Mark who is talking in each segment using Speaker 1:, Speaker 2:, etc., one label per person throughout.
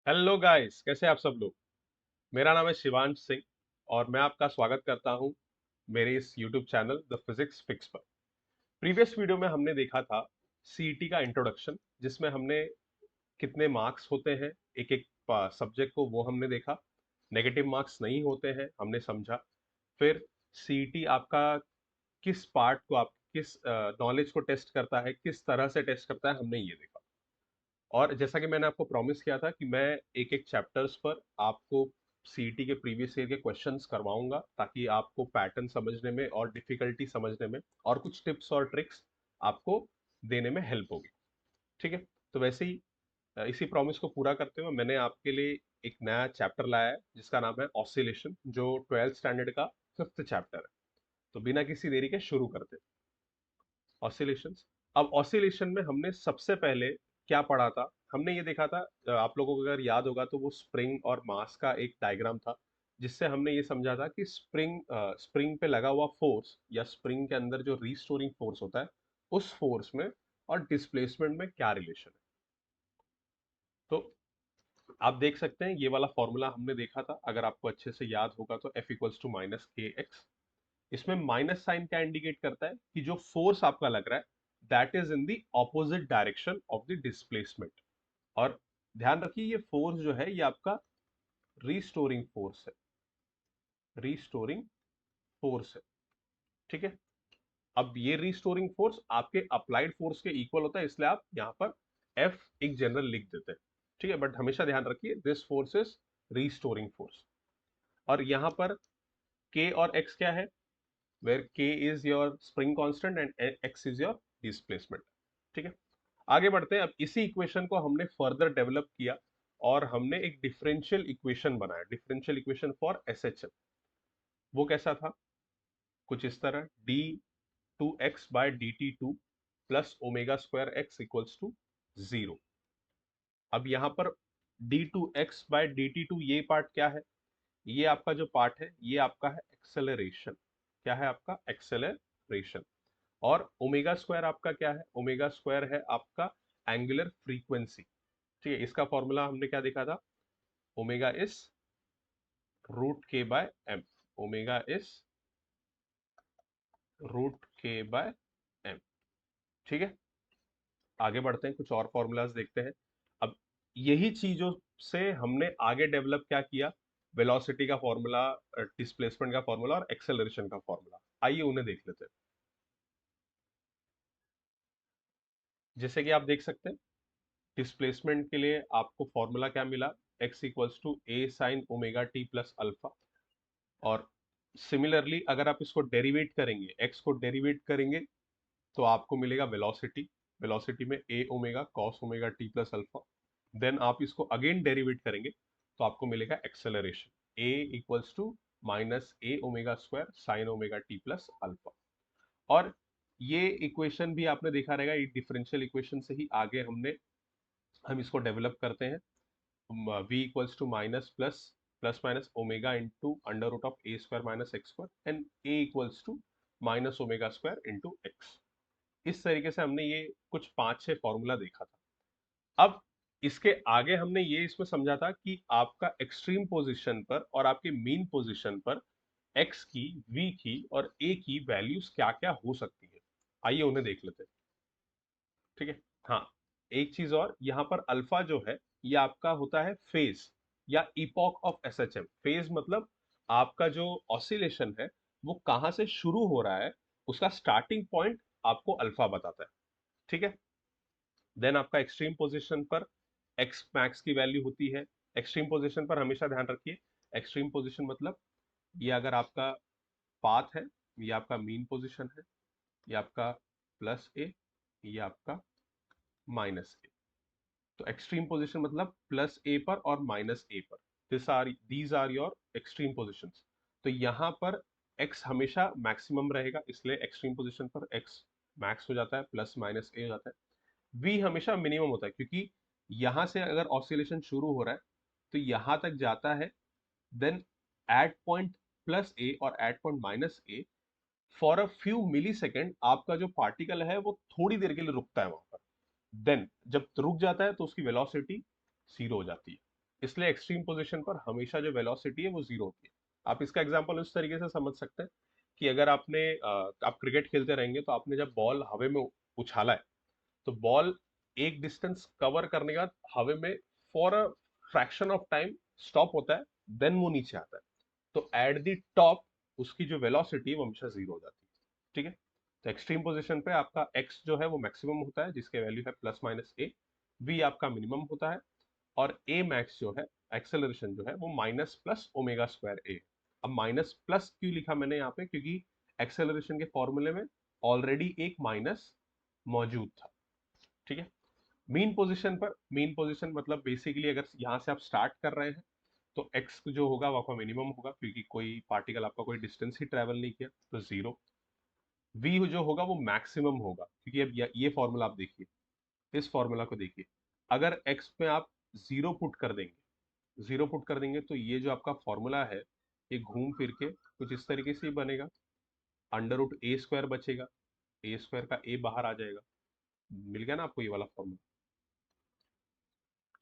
Speaker 1: Hello guys, कैसे हैं आप सब लोग। मेरा नाम है शिवांश सिंह और मैं आपका स्वागत करता हूं मेरे इस YouTube channel the physics fix पर। प्रीवियस वीडियो में हमने देखा था सीईटी का इंट्रोडक्शन, जिसमें हमने कितने मार्क्स होते हैं एक एक सब्जेक्ट को वो हमने देखा। नेगेटिव मार्क्स नहीं होते हैं हमने समझा। फिर सीईटी आपका किस पार्ट को, आप किस नॉलेज को टेस्ट करता है, किस तरह से टेस्ट करता है, हमने ये देखा। और जैसा कि मैंने आपको प्रॉमिस किया था कि मैं एक एक चैप्टर्स पर आपको सीईटी के प्रीवियस ईयर के क्वेश्चंस करवाऊंगा, ताकि आपको पैटर्न समझने में और डिफिकल्टी समझने में और कुछ टिप्स और ट्रिक्स आपको देने में हेल्प होगी। ठीक है। तो वैसे ही इसी प्रॉमिस को पूरा करते हुए मैंने आपके लिए एक नया चैप्टर लाया है जिसका नाम है ऑसिलेशन, जो 12th स्टैंडर्ड का 5th चैप्टर है। तो बिना किसी देरी के शुरू करते हैं ऑसिलेशंस। अब ऑसिलेशन में हमने सबसे पहले क्या पढ़ा था? हमने ये देखा था, आप लोगों को अगर याद होगा तो वो स्प्रिंग और मास का एक डायग्राम था, जिससे हमने ये समझा था कि स्प्रिंग पे लगा हुआ फोर्स या स्प्रिंग के अंदर जो रीस्टोरिंग फोर्स होता है, उस फोर्स में और डिस्प्लेसमेंट में क्या रिलेशन है। तो आप देख सकते हैं ये वाला फॉर्मूला हमने देखा था, अगर आपको अच्छे से याद होगा तो F इक्वल्स टू माइनस के एक्स। इसमें माइनस साइन क्या इंडिकेट करता है कि जो फोर्स आपका लग रहा है that is in the opposite direction of the displacement. और ध्यान रखिए ये फोर्स जो है ये आपका रीस्टोरिंग फोर्स है, रीस्टोरिंग फोर्स है। ठीक है। अब ये रीस्टोरिंग फोर्स आपके अप्लाइड फोर्स के इक्वल होता है, इसलिए आप यहाँ पर F एक जनरल लिख देते हैं। ठीक है, बट हमेशा ध्यान रखिए this force is restoring force. और यहाँ पर K और X क्या है? where k is your spring constant and x is your displacement। ठीक है। आगे बढ़ते हैं। अब इसी इक्वेशन को हमने फर्दर डेवलप किया और हमने एक डिफरेंशियल इक्वेशन बनाया, डिफरेंशियल इक्वेशन फॉर एसएचएम। वो कैसा था? कुछ इस तरह, d two x by d t two plus omega square x equals to zero. अब यहाँ पर d two x by d t two ये पार्ट क्या है? ये आपका जो पार्ट है ये आपका है एक्सेलरेशन। क्या है आपका? एक्सेलरेशन। और ओमेगा स्क्वायर आपका क्या है? ओमेगा स्क्वायर है आपका एंगुलर फ्रीक्वेंसी। ठीक है, इसका फॉर्मूला हमने क्या देखा था? Omega is root k by m. Omega is root k by m. ठीक है। आगे बढ़ते हैं, कुछ और फॉर्मूलाज देखते हैं। अब यही चीजों से हमने आगे डेवलप क्या किया? वेलोसिटी का फॉर्मूला, डिस्प्लेसमेंट का फॉर्मूला और एक्सेलरेशन का फॉर्मूला। आइए उन्हें देख लेते हैं। जैसे कि आप देख सकते हैं, डिस्प्लेसमेंट के लिए आपको फॉर्मूला क्या मिला? x equals to A sine omega T plus alpha. और सिमिलरली अगर आप इसको डेरिवेट करेंगे, x को डेरिवेट करेंगे, तो आपको मिलेगा वेलोसिटी। वेलोसिटी में A omega cos omega T plus alpha. Then आप इसको अगेन डेरिवेट करेंगे तो आपको मिलेगा acceleration, A equals to minus A omega square sine omega T plus alpha. और ये इक्वेशन भी आपने देखा रहेगा, ये डिफरेंशियल इक्वेशन से ही आगे हम इसको डेवलप करते हैं। v equals to minus plus plus minus omega into under root of a square minus x square and a equals to minus omega square into x. इस तरीके से हमने ये कुछ 5-6 फॉर्मूला देखा था। अब इसके आगे हमने ये इसमें समझा था कि आपका एक्सट्रीम पोजीशन पर और आपके मीन पोजीशन पर x की, v की और a की वैल्यूज क्या क्या हो सकती है। आइए उन्हें देख लेते हैं। ठीक है। हाँ, एक चीज और, यहाँ पर अल्फा जो है ये आपका होता है फेज या इपॉक ऑफ एसएचएम। फेज मतलब आपका जो ऑसिलेशन है वो कहाँ से शुरू हो रहा है, उसका स्टार्टिंग पॉइंट आपको अल्फा बताता है। ठीक है। देन आपका एक्सट्रीम पोजीशन पर एक्स मैक्स की वैल्यू होती है। एक्सट्रीम पोजीशन पर हमेशा ध्यान रखिए, एक्सट्रीम पोजीशन मतलब ये अगर आपका पाथ है, ये आपका मीन पोजीशन है, ये आपका प्लस ए, ये आपका माइनस ए। तो एक्सट्रीम पोजीशन मतलब प्लस ए पर और माइनस ए पर। These are your extreme positions. तो यहाँ पर x हमेशा मैक्सिमम रहेगा, इसलिए एक्सट्रीम पोजीशन पर x मैक्स हो जाता है, प्लस माइनस ए हो जाता है। v हमेशा मिनिमम होता है, क्योंकि यहाँ से अगर ऑसिलेशन शुरू हो रहा है तो यहाँ तक जाता है। Then at point plus a और at point minus a, for a few millisecond आपका जो पार्टिकल है वो थोड़ी देर के लिए रुकता है वहां पर। देन जब रुक जाता है तो उसकी वेलोसिटी जीरो हो जाती है। इसलिए एक्सट्रीम पोजीशन पर हमेशा जो वेलोसिटी है वो जीरो होती है। आप इसका एग्जांपल उस तरीके से समझ सकते हैं कि अगर आप क्रिकेट खेलते रहेंगे तो आपने जब बॉल हवा में उछाला है, तो बॉल एक डिस्टेंस कवर करने के बाद हवा में for a fraction of time stop होता है, देन वो नीचे आता है। तो एट द टॉप उसकी जो वेलोसिटी है वो हमेशा जीरो हो जाती है। ठीक है, तो एक्सट्रीम पोजीशन पे आपका एक्स जो है वो मैक्सिमम होता है, जिसके वैल्यू है प्लस माइनस ए, वी आपका मिनिमम होता है, और ए मैक्स जो है, एक्सेलरेशन जो है वो माइनस प्लस ओमेगा स्क्वायर ए। अब माइनस प्लस क्यों लिखा मैंने यहाँ पे, क्योंकि एक्सेलरेशन के फॉर्मूले में ऑलरेडी एक माइनस मौजूद था। ठीक है, मीन पोजीशन पर, मीन पोजीशन मतलब बेसिकली अगर यहाँ से आप स्टार्ट कर रहे हैं तो एक्स जो होगा वो आपका मिनिमम होगा, क्योंकि कोई पार्टिकल आपका कोई डिस्टेंस ही ट्रेवल नहीं किया, तो जीरो। वी जो होगा वो मैक्सिमम होगा, क्योंकि अब ये फॉर्मूला आप देखिए, इस फॉर्मूला को देखिए, अगर एक्स में आप जीरो पुट कर देंगे, जीरो पुट कर देंगे तो ये जो आपका फॉर्मूला है ये घूम फिर के कुछ इस तरीके से ही बनेगा, अंडर रूट ए स्क्वायर बचेगा, ए स्क्वायर का ए बाहर आ जाएगा, मिल गया ना आपको ये वाला फॉर्मूला।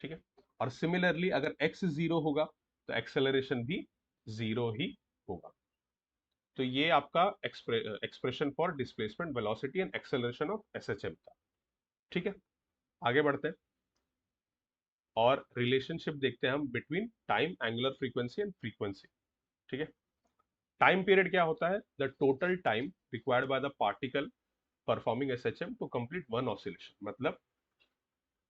Speaker 1: ठीक है, और सिमिलरली अगर एक्स जीरो होगा तो एक्सेलरेशन भी जीरो ही होगा। तो ये आपका expression for displacement velocity and acceleration of SHM था। ठीक है, आगे बढ़ते हैं और रिलेशनशिप देखते हैं हम between time, angular frequency and frequency. ठीक है, टाइम पीरियड क्या होता है? The total time required by the particle performing SHM to complete one oscillation. मतलब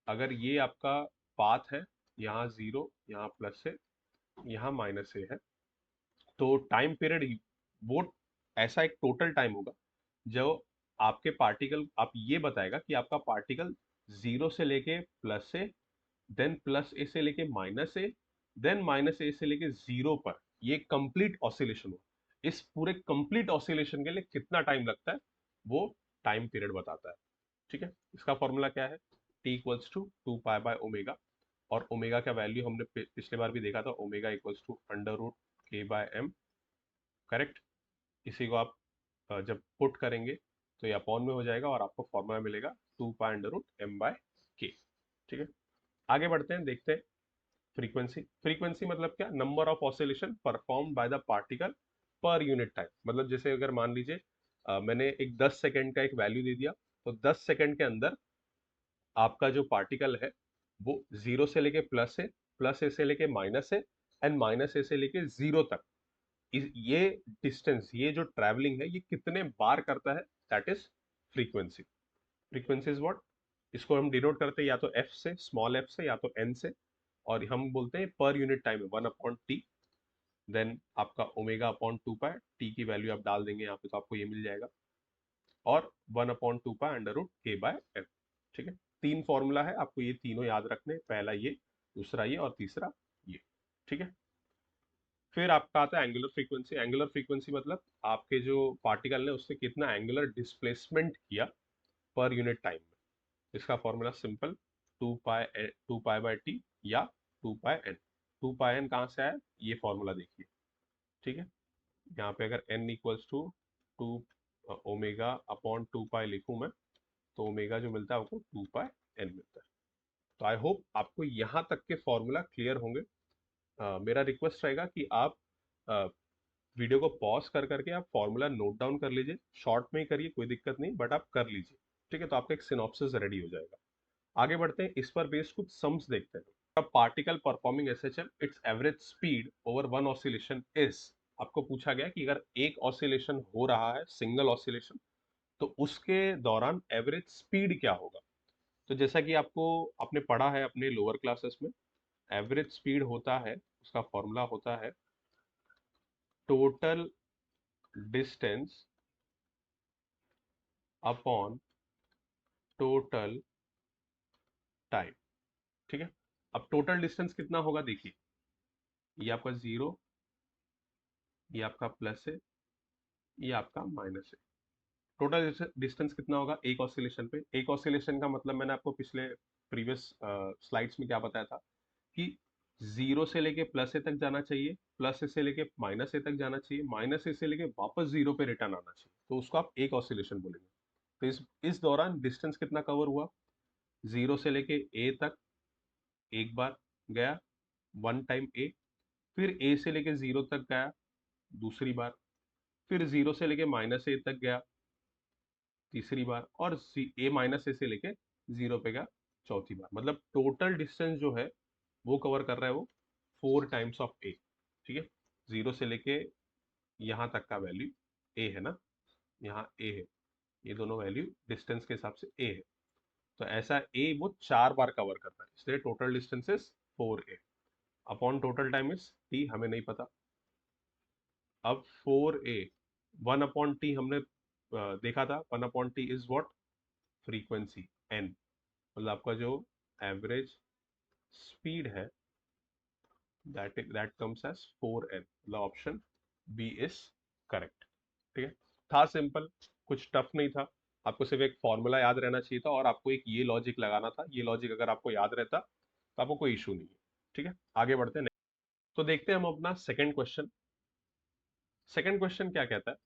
Speaker 1: अगर ये आपका पाथ है, यहाँ जीरो, यहाँ प्लस है, यहाँ माइनस ए है, तो टाइम पीरियड वो ऐसा एक टोटल टाइम होगा जो आपके पार्टिकल, आप ये बताएगा कि आपका पार्टिकल जीरो से लेके प्लस ए, देन प्लस ए से लेके माइनस ए, देन माइनस ए से लेके जीरो पर ये कंप्लीट ऑसिलेशन हो। इस पूरे कंप्लीट ऑसिलेशन के लिए कितना टाइम लगता है वो टाइम पीरियड बताता है। ठीक है, इसका फॉर्मूला क्या है? T equals to two pi by omega, और ओमेगा का वैल्यू हमने पिछले बार भी देखा था, omega equals to under root k by m. Correct, इसी को आप जब पुट करेंगे तो ये अपॉन में हो जाएगा और आपको फॉर्मूला मिलेगा two pi under root m by k. ठीक है, आगे बढ़ते हैं, देखते हैं फ्रीक्वेंसी। फ्रीक्वेंसी मतलब क्या? Number of oscillation perform by the particle per unit time. मतलब जैसे अगर मान लीजिए मैंने एक 10 सेकंड का एक वैल्यू दे दिया, तो 10 सेकंड के अंदर आपका जो पार्टिकल है वो जीरो से लेके प्लस है, प्लस ए से लेके माइनस है, एंड माइनस ए से लेके जीरो तक ये डिस्टेंस, ये जो ट्रैवलिंग है ये कितने बार करता है, that is frequency. Frequency is what? इसको हम डिनोट करते हैं या तो एफ से, स्मॉल एफ से, या तो एन से, और हम बोलते हैं पर यूनिट टाइम है वन अपॉन टी, देन आपका ओमेगा अपॉन टू पाई, टी की वैल्यू आप डाल देंगे यहाँ पे तो आपको ये मिल जाएगा, और one upon two pi under root k by f. ठीक है, तीन फॉर्मूला है, आपको ये तीनों याद रखने, पहला ये, दूसरा ये, और तीसरा ये। ठीक है, फिर आपका आता है एंगुलर फ्रीक्वेंसी। एंगुलर फ्रीक्वेंसी मतलब आपके जो पार्टिकल ने उससे कितना एंगुलर डिस्प्लेसमेंट किया पर यूनिट टाइम में। इसका formula simple, two pi by T या two pi N. Two pi N कहाँ से आया, ये फॉर्मूला देखिए। ठीक है, यहाँ पे अगर N equals to two omega upon two pi लिखूं मैं, तो ओमेगा जो मिलता है आपको टू पाई एन मिलता है। तो आई होप आपको यहाँ तक के फॉर्मूला क्लियर होंगे। मेरा रिक्वेस्ट रहेगा कि आप वीडियो को पॉज कर करके आप फॉर्मूला नोट डाउन कर लीजिए, शॉर्ट में ही करिए, कोई दिक्कत नहीं, बट आप कर लीजिए। ठीक है, तो आपका एक सिनॉप्सिस रेडी हो जाएगा। आगे बढ़ते हैं, इस पर बेस्ड कुछ सम्स देखते हैं। अब particle performing SHM, it's average speed over one oscillation is. आपको पूछा गया कि अगर एक ऑसिलेशन हो रहा है, सिंगल ऑसिलेशन, तो उसके दौरान एवरेज स्पीड क्या होगा? तो जैसा कि आपको आपने पढ़ा है अपने लोअर क्लासेस में, एवरेज स्पीड होता है, उसका फॉर्मूला होता है total distance upon total time. ठीक है, अब टोटल डिस्टेंस कितना होगा देखिए, ये आपका जीरो, ये आपका प्लस है, ये आपका माइनस है। टोटल डिस्टेंस कितना होगा एक ऑसिलेशन पे? एक ऑसिलेशन का मतलब मैंने आपको पिछले प्रीवियस स्लाइड्स में क्या बताया था कि जीरो से लेके प्लस ए तक जाना चाहिए, प्लस ए से लेके माइनस ए तक जाना चाहिए, माइनस ए से लेके वापस जीरो पे रिटर्न आना चाहिए, तो उसको आप एक ऑसिलेशन बोलेंगे। तो इस दौरान डिस्टेंस कितना कवर हुआ? जीरो से लेके ए तक एक बार गया, वन टाइम ए, फिर ए से लेके 0 तक गया दूसरी बार, फिर 0 से लेके माइनस ए तक गया तीसरी बार, और ए माइनस ए से लेके 0 पे गया चौथी बार। मतलब टोटल डिस्टेंस जो है वो कवर कर रहा है वो 4 टाइम्स ऑफ ए। ठीक है, 0 से लेके यहाँ तक का वैल्यू ए है ना, यहाँ ए है, ये दोनों वैल्यू डिस्टेंस के हिसाब से ए है। तो ऐसा ए वो 4 बार कवर करता है, इसलिए total distance is 4a upon total time is t, हमें नहीं पता। अब 4a 1 अपॉन टी हमने देखा था, 1 upon T is what, frequency n, मतलब आपका जो एवरेज स्पीड है दैट कम्स एज 4n, मतलब ऑप्शन बी इज करेक्ट। ठीक है, था सिंपल, कुछ टफ नहीं था, आपको सिर्फ एक फॉर्मूला याद रहना चाहिए था और आपको एक ये लॉजिक लगाना था। ये लॉजिक अगर आपको याद रहता तो आपको कोई इशू नहीं है। ठीक है, आगे बढ़ते हैं। तो देखते हैं हम अपना सेकंड क्वेश्चन। सेकंड क्वेश्चन क्या कहता है,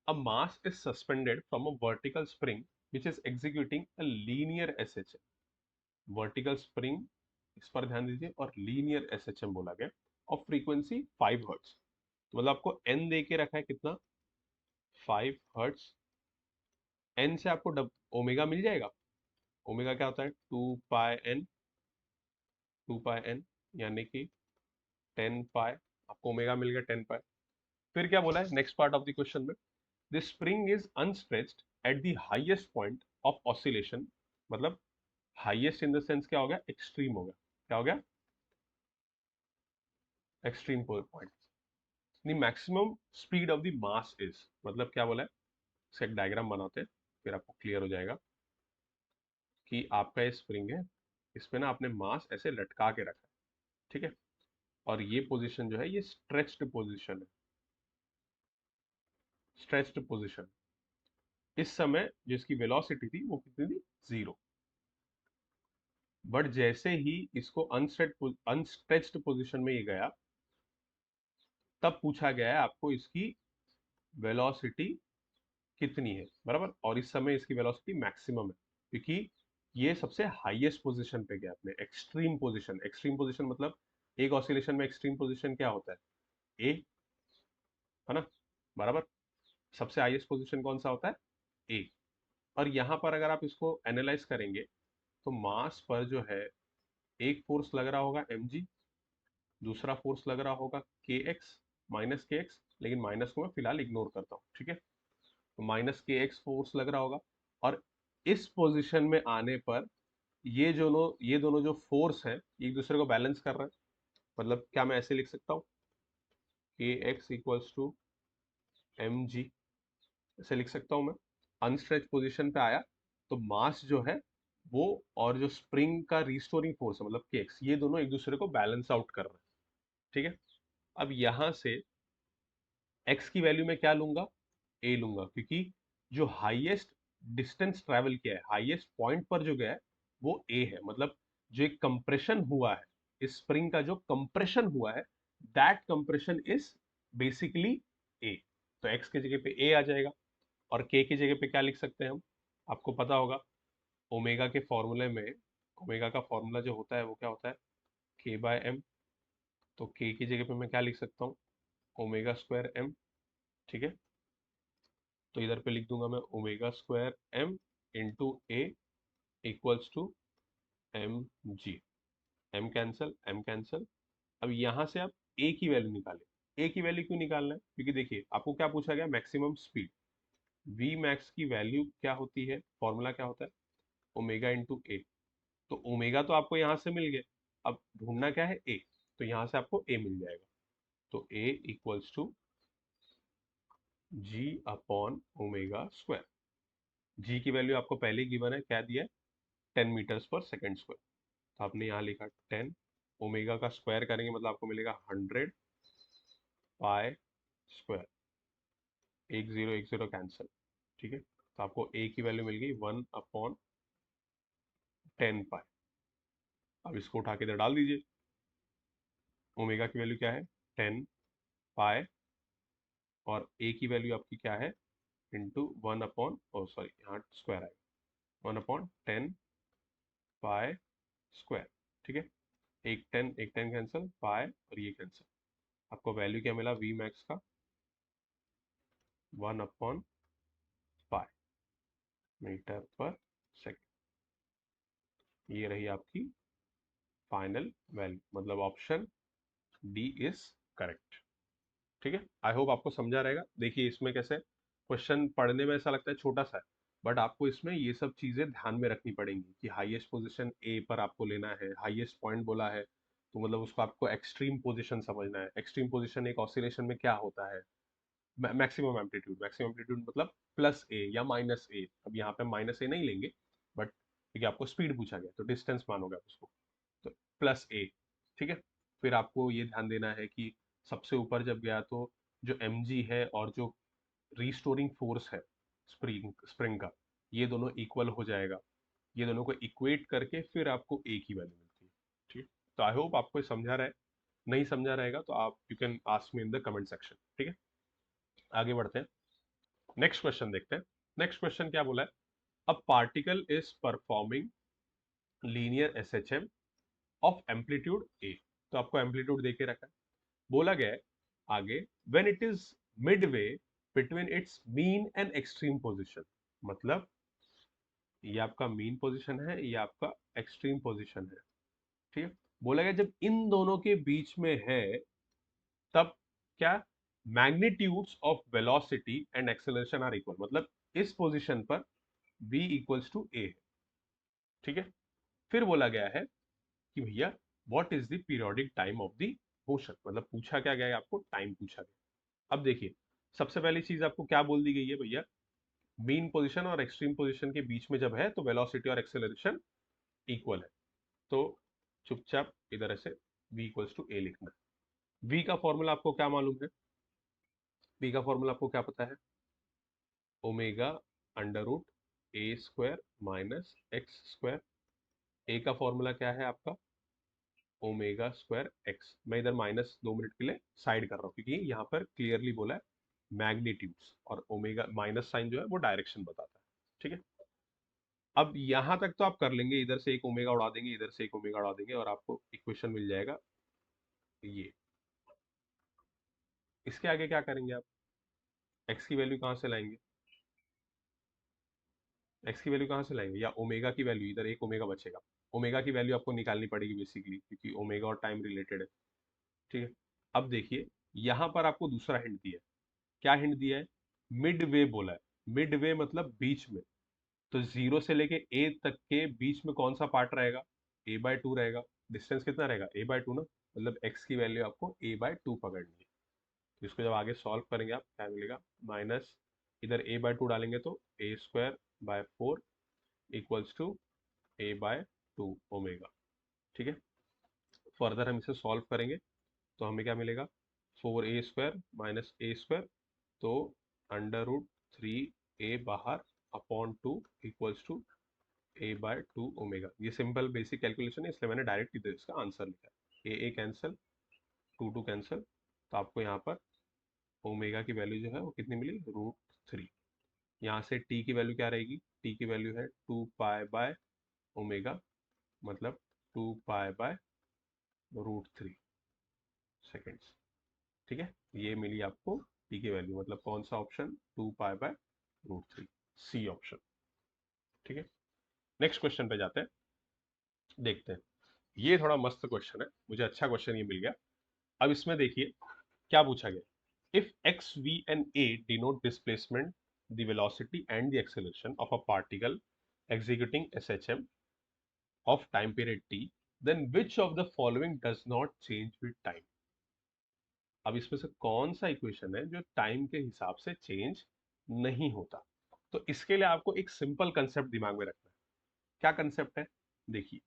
Speaker 1: a mass is suspended from a vertical spring which is executing a linear SHM. Vertical spring, इस पर ध्यान दीजिए, और लीनियर एसएचएम बोला गया, और फ्रीक्वेंसी 5 हर्ट्ज। तो मतलब आपको एन दे के रखा है कितना, 5 हर्ट्ज। एन से आपको ओमेगा मिल जाएगा। ओमेगा क्या होता है, 2 पाई एन, 2 पाई एन यानी कि 10 पाई, आपको ओमेगा मिल गया 10 पाई। फिर क्या बोला है next part of the question में, the spring is unstretched at the highest point of oscillation. मतलब हाईएस्ट इन द सेंस क्या हो गया, एक्सट्रीम हो गया। क्या हो गया, extreme point. The maximum speed of the mass is, मतलब क्या बोला है, इसका एक डायग्राम बनाते हैं फिर आपको क्लियर हो जाएगा कि आपका ये स्प्रिंग है, इसमें ना आपने मास ऐसे लटका के रखा है। ठीक है, और ये पोजीशन जो है ये स्ट्रेच्ड पोजीशन है, स्ट्रेच्ड पोजीशन। इस समय जो इसकी वेलोसिटी थी वो कितनी थी, 0। बट जैसे ही इसको अनस्ट्रेच्ड पोजीशन में ये गया, तब पूछा गया है आपको इसकी वेलोसिटी कितनी है, बराबर। और इस समय इसकी वेलोसिटी मैक्सिमम है, क्योंकि ये सबसे हाईएस्ट पोजीशन पे गया अपने एक्सट्रीम पोजीशन। एक्सट्रीम पोजीशन मतलब एक ऑसिलेशन में एक्सट्रीम पोजीशन क्या होता है, ए, है ना, बराबर। सबसे हाईएस्ट पोजीशन कौन सा होता है, ए। और यहाँ पर अगर आप इसको एनालाइज करेंगे तो मास पर जो है एक फोर्स लग रहा होगा mg, दूसरा फोर्स लग रहा होगा kx, माइनस के एक्स, लेकिन माइनस को मैं फिलहाल इग्नोर करता हूँ। ठीक है, तो माइनस के एक्स फोर्स लग रहा होगा, और इस पोजीशन में आने पर ये दोनों जो फोर्स है एक दूसरे को बैलेंस कर रहे हैं। मतलब क्या मैं ऐसे लिख सकता हूँ, k x equals to m g, ऐसे लिख सकता हूँ मैं। अनस्ट्रेच पोजीशन पे आया तो मास जो है वो, और जो स्प्रिंग का रिस्टोरिंग फोर्स है मतलब के एक्स, ये दोनों एक दूसरे को बैलेंस आउट कर रहे हैं। ठीक है, अब यहां से x की वैल्यू में क्या लूंगा, a लूंगा, क्योंकि जो हाईएस्ट डिस्टेंस ट्रेवल किया है, हाईएस्ट पॉइंट पर जो गया है वो a है। मतलब जो एक कंप्रेशन हुआ है, इस स्प्रिंग का जो कंप्रेशन हुआ है, that compression is basically a। तो x की जगह पे a आ जाएगा, और k की जगह पे क्या लिख सकते हैं हम, आपको पता होगा ओमेगा के फॉर्मूले में, ओमेगा का फॉर्मूला जो होता है वो क्या होता है, k/m। तो k की जगह पे मैं क्या लिख सकता हूँ, ओमेगा स्क्वायर m। ठीक है, तो इधर पे लिख दूंगा मैं omega square m into a equals to m g. M cancel, m cancel. अब यहां से आप ए की वैल्यू निकालें। ए की वैल्यू क्यों निकालना है, क्योंकि देखिए आपको क्या पूछा गया, मैक्सिमम स्पीड। वी मैक्स की वैल्यू क्या होती है, फॉर्मूला क्या होता है, ओमेगा इंटू ए। तो ओमेगा तो आपको यहाँ से मिल गया, अब ढूंढना क्या है, ए। तो यहाँ से आपको ए मिल जाएगा। तो A equals to G upon omega square. G की वैल्यू आपको पहले गिवन है, क्या दिया है, 10 मीटर्स पर सेकेंड स्क्वायर। तो आपने यहाँ लिखा 10, ओमेगा का स्क्वायर करेंगे मतलब आपको मिलेगा 100 पाई स्क्वायर। एक जीरो कैंसिल। ठीक है, तो आपको ए की वैल्यू मिल गई 1/10 पाई। अब इसको उठा के इधर डाल दीजिए, ओमेगा की वैल्यू क्या है, 10 पाई, और ए की वैल्यू आपकी क्या है, इंटू 1 अपॉन, ओ सॉरी यहाँ स्क्वायर आएगा, 1/10 पाई स्क्वायर। ठीक है, एक 10 कैंसिल, पाई और ये कैंसिल, आपको वैल्यू क्या मिला वी मैक्स का 1/पाई मीटर पर सेकेंड। ये रही आपकी फाइनल वैल्यू, मतलब ऑप्शन डी इज करेक्ट। ठीक है, आई होप आपको समझा रहेगा। देखिए इसमें कैसे क्वेश्चन पढ़ने में ऐसा लगता है छोटा सा है, बट आपको इसमें ये सब चीजें ध्यान में रखनी पड़ेंगी कि हाईएस्ट पोजीशन ए पर आपको लेना है, हाईएस्ट पॉइंट बोला है तो मतलब उसको आपको एक्सट्रीम पोजीशन समझना है। एक्सट्रीम पोजीशन एक ऑसिलेशन में क्या होता है, मैक्सिमम एम्पलीट्यूड, मैक्सिमम एम्पलीट्यूड मतलब प्लस ए या माइनस ए। अब यहाँ पे माइनस ए नहीं लेंगे, बट ठीक है आपको स्पीड पूछा गया तो डिस्टेंस मानोगे आप उसको, तो प्लस ए। ठीक है, फिर आपको ये ध्यान देना है कि सबसे ऊपर जब गया तो जो एम है और जो रिस्टोरिंग फोर्स है स्प्रिंग स्प्रिंग का, ये दोनों इक्वल हो जाएगा। ये दोनों को इक्वेट करके फिर आपको ए की वैल्यू मिलती है। ठीक है, तो आई होप आपको ये समझा रहा है। नहीं समझा रहेगा तो आप you can ask me in the comment section. ठीक है, आगे बढ़ते हैं, नेक्स्ट क्वेश्चन देखते हैं। नेक्स्ट क्वेश्चन क्या बोला है, a particle is performing linear SHM of amplitude A. तो आपको एम्पलीट्यूड देके रखा है, बोला गया है आगे when it is Midway between its mean and extreme position. मतलब ये आपका मीन पोजीशन है, ये आपका एक्सट्रीम पोजीशन है। ठीक है, बोला गया जब इन दोनों के बीच में है तब क्या, magnitudes of velocity and acceleration are equal. मतलब इस पोजीशन पर v इक्वल्स टू a है। ठीक है, फिर बोला गया है कि भैया what is the periodic time of the motion. मतलब पूछा क्या गया है, आपको टाइम पूछा गया। अब देखिए सबसे पहली चीज आपको क्या बोल दी गई है भैया, मीन पोजीशन और एक्सट्रीम पोजीशन के बीच में जब है तो वेलोसिटी और एक्सेलरेशन इक्वल है। तो चुपचाप इधर ऐसे v इक्वल्स टू a लिखना है। v का फॉर्मूला आपको क्या मालूम है, v का फॉर्मूला आपको क्या पता है, ओमेगा अंडर रूट ए स्क्वायर माइनस एक्स स्क्वायर। ए का फॉर्मूला क्या है आपका ओमेगा स्क्वायर एक्स। मैं इधर माइनस 2 मिनट के लिए साइड कर रहा हूँ क्योंकि यहाँ पर क्लियरली बोला है मैग्नीट्यूड्स, और ओमेगा माइनस साइन जो है वो डायरेक्शन बताता है। ठीक है, अब यहां तक तो आप कर लेंगे, इधर से एक ओमेगा उड़ा देंगे, इधर से एक ओमेगा उड़ा देंगे और आपको इक्वेशन मिल जाएगा ये। इसके आगे क्या करेंगे आप, एक्स की वैल्यू कहाँ से लाएंगे, एक्स की वैल्यू कहाँ से लाएंगे, या ओमेगा की वैल्यू, इधर एक ओमेगा बचेगा, ओमेगा की वैल्यू आपको निकालनी पड़ेगी बेसिकली क्योंकि ओमेगा और टाइम रिलेटेड है। ठीक है, अब देखिए यहां पर आपको दूसरा हिंट दिया है। क्या हिंट दिया है, मिड वे बोला है। मिड वे मतलब बीच में, तो जीरो से लेके ए तक के बीच में कौन सा पार्ट रहेगा, a/2 रहेगा। डिस्टेंस कितना रहेगा a/2 ना, मतलब x की वैल्यू आपको a/2 पकड़नी है। तो इसको जब आगे सॉल्व करेंगे आप क्या मिलेगा, माइनस इधर a/2 डालेंगे तो a² bye 4 equals to a/2 omega. ठीक है, फर्दर हम इसे सॉल्व करेंगे तो हमें क्या मिलेगा, 4a² माइनस a², तो अंडर रूट 3a बाहर upon 2 equals to a/2 omega. ये सिंपल बेसिक कैलकुलेशन है इसलिए मैंने डायरेक्ट इधर इसका आंसर लिखा है। ए कैंसिल, 2 कैंसिल, तो आपको यहाँ पर ओमेगा की वैल्यू जो है वो कितनी मिली, √3। यहाँ से टी की वैल्यू क्या रहेगी, टी की वैल्यू है 2 पाई बाय ओमेगा, मतलब 2 पाई बाय √3 सेकेंड्स। ठीक है, ये मिली आपको टी की वैल्यू, मतलब कौन सा option, 2 pi by √3, C option. ठीक है, नेक्स्ट क्वेश्चन पे जाते हैं, देखते हैं। ये थोड़ा मस्त क्वेश्चन है, मुझे अच्छा क्वेश्चन ये मिल गया। अब इसमें देखिए क्या पूछा गया, if x v and a denote displacement the velocity and the acceleration of a particle executing SHM of time period t, then which of the following does not change with time। अब इसमें से कौन सा equation है जो time के हिसाब से चेंज नहीं होता। तो इसके लिए आपको एक सिंपल कंसेप्ट दिमाग में रखना है। क्या कंसेप्ट है, देखिए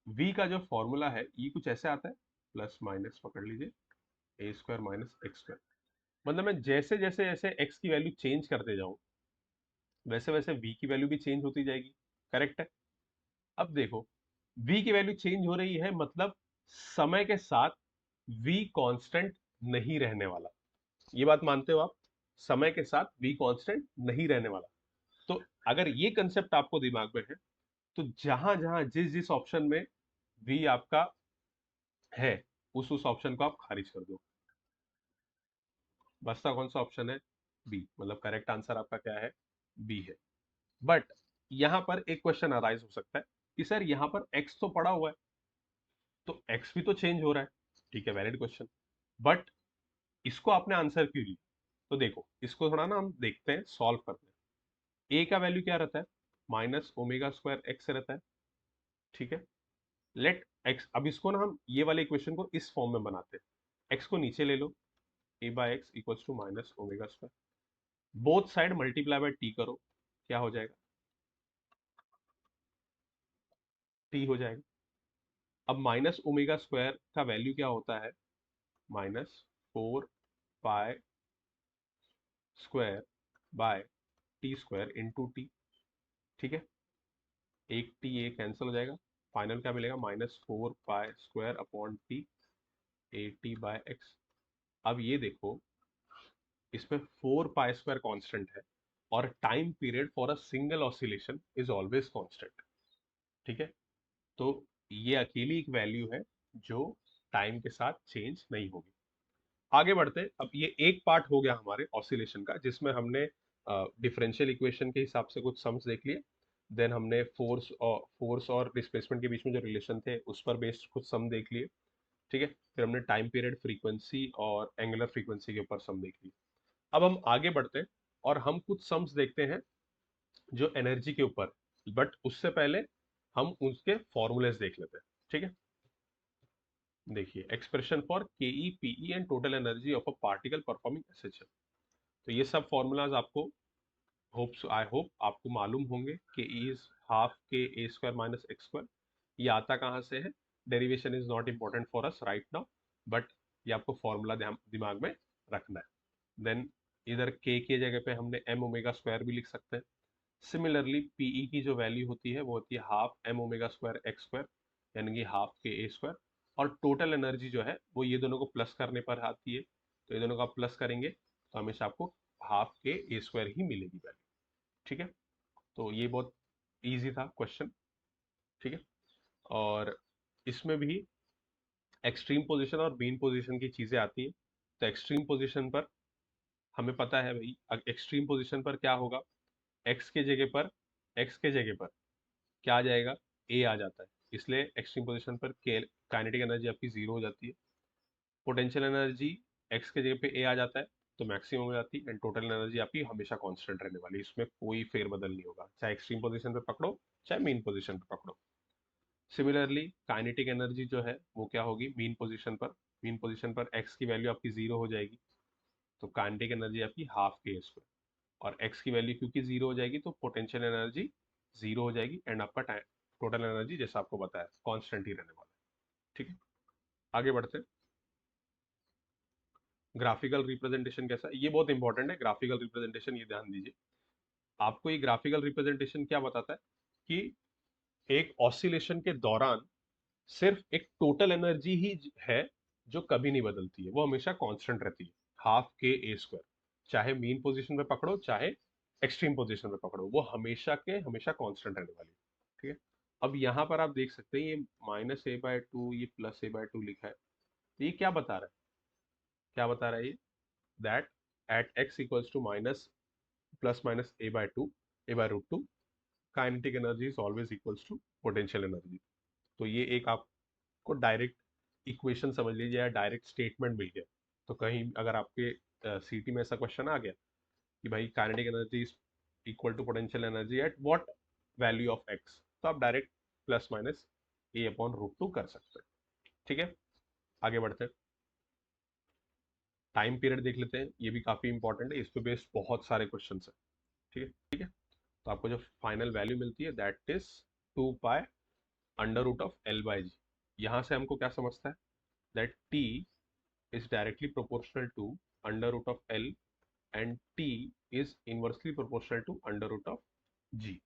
Speaker 1: v का जो फॉर्मूला है ये कुछ ऐसे आता है, प्लस माइनस पकड़ लीजिए a² माइनस x²। मतलब मैं जैसे जैसे जैसे x की वैल्यू चेंज करते जाऊं वैसे वैसे v की वैल्यू भी चेंज होती जाएगी। करेक्ट है, अब देखो v की वैल्यू चेंज हो रही है मतलब समय के साथ v कांस्टेंट नहीं रहने वाला। ये बात मानते हो आप, समय के साथ v कांस्टेंट नहीं रहने वाला। तो अगर ये कंसेप्ट आपको दिमाग में है तो जहां जहां जिस जिस ऑप्शन में बी आपका है, उस ऑप्शन को आप खारिज कर दो। बचता कौन सा ऑप्शन है? बी, मतलब करेक्ट आंसर आपका क्या है? बी है। बट यहां पर एक क्वेश्चन अराइज हो सकता है कि सर यहां पर एक्स तो पड़ा हुआ है, तो एक्स भी तो चेंज हो रहा है। ठीक है, वैलिड क्वेश्चन, बट इसको आपने आंसर क्यों लिया? तो देखो, इसको थोड़ा ना हम देखते हैं, सॉल्व करते हैं। ए का वैल्यू क्या रहता है? माइनस ओमेगा स्क्वायर एक्स रहता है। ठीक है, लेट एक्स, अब इसको ना हम ये वाले इक्वेशन को इस फॉर्म में बनाते हैं। एक्स को नीचे ले लो, A by X equals to minus omega square, both side multiply by T करो, क्या हो जाएगा? टी हो जाएगा। अब माइनस ओमेगा स्क्वायर का वैल्यू क्या होता है? Minus 4 pi square by T square into T. ठीक है, एक टी ए कैंसिल हो जाएगा, फाइनल क्या मिलेगा? -4 pi square upon t, a t by x. अब ये देखो, इसमें 4 पाई स्क्वायर कांस्टेंट है, और time period for a single oscillation is always constant. ठीक है, तो ये अकेली एक वैल्यू है जो टाइम के साथ चेंज नहीं होगी। आगे बढ़ते हैं। अब ये एक पार्ट हो गया हमारे ऑसिलेशन का, जिसमें हमने डिफरेंशियल इक्वेशन के हिसाब से कुछ सम्स देख लिए। देन हमने फोर्स और डिस्प्लेसमेंट के बीच में जो रिलेशन थे उस पर बेस्ड कुछ सम देख लिए। ठीक है, फिर हमने टाइम पीरियड, फ्रीक्वेंसी और एंगुलर फ्रीक्वेंसी के ऊपर सम देख लिए। अब हम आगे बढ़ते हैं और हम कुछ सम्स देखते हैं जो एनर्जी के ऊपर, बट उससे पहले हम उसके फॉर्मूलेस देख लेते हैं। ठीक है, देखिए, expression for K E P E and total energy of a particle performing SHL. तो ये सब फॉर्मूलाज आपको आई होप आपको मालूम होंगे। के ई इज हाफ के ए स्क्वायर माइनस एक्स स्क्वायर। ये आता कहाँ से है? Derivation is not important for us right now, but ये आपको फॉर्मूला दिमाग में रखना है। देन इधर के जगह पे हमने एम ओमेगा स्क्वायर भी लिख सकते हैं। सिमिलरली पीई की जो वैल्यू होती है वो होती है half m omega square x square, यानी कि हाफ के ए स्क्वायर। और टोटल एनर्जी जो है वो ये दोनों को प्लस करने पर आती है, तो ये दोनों को आप प्लस करेंगे तो हमेशा आपको हाफ के ए स्क्वायर ही मिलेगी वैल्यू। ठीक है, तो ये बहुत इजी था क्वेश्चन। ठीक है, और इसमें भी एक्सट्रीम पोजीशन और मीन पोजीशन की चीजें आती हैं। तो एक्सट्रीम पोजीशन पर हमें पता है भाई, एक्सट्रीम पोजीशन पर क्या होगा? एक्स के जगह पर, एक्स के जगह पर क्या आ जाएगा? ए आ जाता है, इसलिए एक्सट्रीम पोजीशन पर काइनेटिक एनर्जी आपकी जीरो हो जाती है। पोटेंशियल एनर्जी एक्स के जगह पे ए आ जाता है तो मैक्सिमम हो जाती है, एंड टोटल एनर्जी आपकी हमेशा कांस्टेंट रहने वाली है, इसमें कोई फेरबदल नहीं होगा, चाहे एक्सट्रीम पोजीशन पे पकड़ो चाहे मेन पोजीशन पे पकड़ो। सिमिलरली काइनेटिक एनर्जी जो है वो क्या होगी? मीन पोजीशन पर, मीन पोजीशन पर एक्स की वैल्यू आपकी जीरो हो जाएगी, तो काइनेटिक एनर्जी आपकी हाफ के स्क्वायर, और एक्स की वैल्यू क्योंकि जीरो हो जाएगी तो पोटेंशियल एनर्जी जीरो हो जाएगी, एंड आपका टोटल एनर्जी जैसा आपको बताया कांस्टेंट ही रहने वाला है। ठीक है, आगे बढ़ते हैं। ग्राफिकल रिप्रेजेंटेशन कैसा है? ये बहुत इंपॉर्टेंट है, ग्राफिकल रिप्रेजेंटेशन, ये ध्यान दीजिए। आपको ये ग्राफिकल रिप्रेजेंटेशन क्या बताता है कि एक ऑसिलेशन के दौरान सिर्फ एक टोटल एनर्जी ही है जो कभी नहीं बदलती है, वो हमेशा कांस्टेंट रहती है, हाफ के ए स्क्वायर। चाहे मीन पोजीशन पे पकड़ो चाहे एक्सट्रीम पोजीशन पे पकड़ो, वो हमेशा के हमेशा कांस्टेंट रहने वाली है। ठीक है, अब यहाँ पर आप देख सकते हैं ये -a/2, ये +a/2 लिखा है, तो ये क्या बता रहा है? क्या बता रहा है ये? That at x equals to minus plus minus a/2, a/√2, kinetic energy is always equals to potential energy. तो ये एक आपको डायरेक्ट इक्वेशन समझ लीजिए या डायरेक्ट स्टेटमेंट मिल गया। तो कहीं अगर आपके सीटी में ऐसा क्वेश्चन आ गया कि भाई kinetic energy is equal to potential energy at what value of x, तो आप डायरेक्ट प्लस माइनस a/√2 कर सकते हैं। ठीक है, आगे बढ़ते हैं। टाइम पीरियड देख लेते हैं, ये भी काफी इंपॉर्टेंट है, इस पे बेस्ड बहुत सारे क्वेश्चन है। ठीक है, ठीक है, तो आपको जो फाइनल वैल्यू मिलती है दैट इज 2 पाई √L/g। यहाँ से हमको क्या समझता है? That t is directly proportional to √L and t is inversely proportional to √g।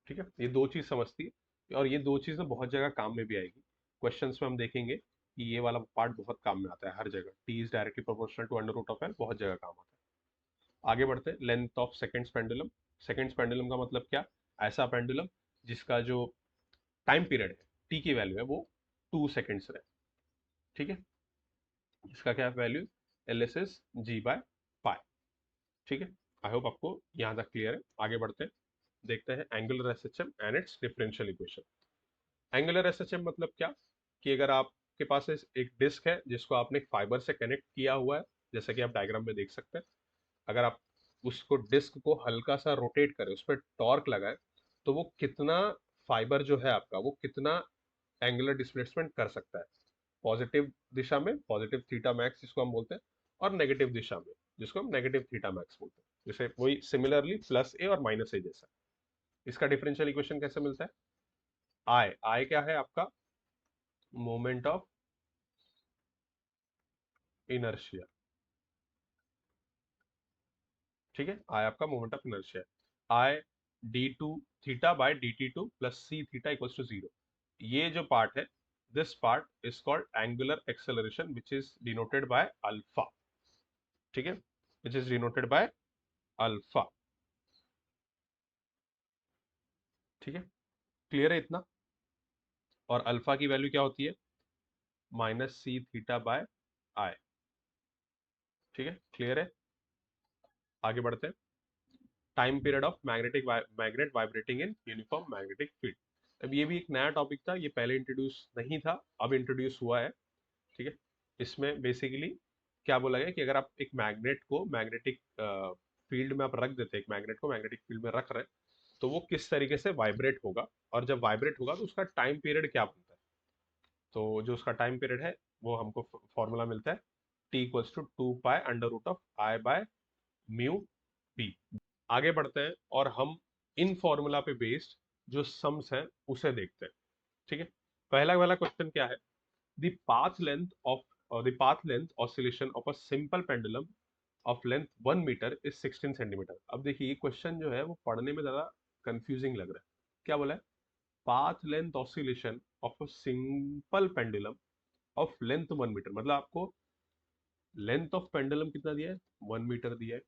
Speaker 1: ठीक है, ये दो चीज समझती है, और ये दो चीजें बहुत जगह काम में भी आएगी। क्वेश्चंस में हम देखेंगे कि ये वाला पार्ट बहुत काम में आता है हर जगह, t is directly proportional to √L बहुत जगह काम आता है। आगे बढ़ते हैं। Length of seconds pendulum. Seconds pendulum का मतलब क्या? ऐसा पेंडुलम जिसका जो टाइम पीरियड है, टी की वैल्यू है वो 2 सेकेंड्स रहे। ठीक है, इसका क्या value, L S S G by pi. ठीक है, आई होप आपको यहाँ तक क्लियर है। आगे बढ़ते हैं, देखते हैं angular SHM and it's differential equation. Angular SHM मतलब क्या, कि अगर आपके पास एक डिस्क है जिसको आपने एक फाइबर से कनेक्ट किया हुआ है, जैसा कि आप डायग्राम में देख सकते हैं, अगर आप उसको डिस्क को हल्का सा रोटेट करें, उस पर टॉर्क लगाए, तो वो कितना फाइबर जो है आपका, वो कितना एंगुलर डिस्प्लेसमेंट कर सकता है। पॉजिटिव दिशा में पॉजिटिव थीटा मैक्स जिसको हम बोलते हैं, और नेगेटिव दिशा में जिसको हम नेगेटिव थीटा मैक्स बोलते हैं। जैसे वही सिमिलरली प्लस ए और माइनस ए जैसा। इसका डिफरेंशियल इक्वेशन कैसे मिलता है, आई, आई क्या है आपका, मोमेंट ऑफ इनर्शिया। ठीक है, आई आपका moment of inertia, I d two theta by d t two plus c theta equals to 0। ये जो पार्ट है, this part is called angular acceleration which is denoted by alpha. ठीक है, which is denoted by alpha. ठीक है, clear है इतना। और अल्फा की वैल्यू क्या होती है, माइनस सी थीटा बाय आई। ठीक है, क्लियर है। आगे बढ़ते हैं, time period of magnet vibrating in uniform magnetic field. अब ये भी एक नया टॉपिक था, ये पहले इंट्रोड्यूस नहीं था, अब इंट्रोड्यूस हुआ है। ठीक है, इसमें बेसिकली क्या बोला गया कि अगर आप एक मैग्नेट को मैग्नेटिक फील्ड में आप रख देते हैं, एक मैग्नेट को मैग्नेटिक फील्ड में रख रहे हैं, तो वो किस तरीके से वाइब्रेट होगा, और जब वाइब्रेट होगा तो उसका टाइम पीरियड क्या बनता है। तो जो उसका टाइम पीरियड है, वो हमको फॉर्मूला मिलता है, t equals to 2 pi under root of I by mu b. आगे बढ़ते हैं और हम इन फॉर्मूला पे बेस्ड जो सम्स हैं उसे देखते हैं। ठीक है, पहला वाला क्वेश्चन क्या है, the path length of the path length oscillation of a simple pendulum of length 1 metre is 16 centimetre. अब देखिए ये क्वेश्चन जो है वो पढ़ने में ज्यादा कंफ्यूजिंग लग रहा है। क्या बोला है, path length oscillation of a simple pendulum of length 1 metre, मतलब आपको लेंथ ऑफ पेंडुलम कितना दिया है, 1 मीटर दिया है,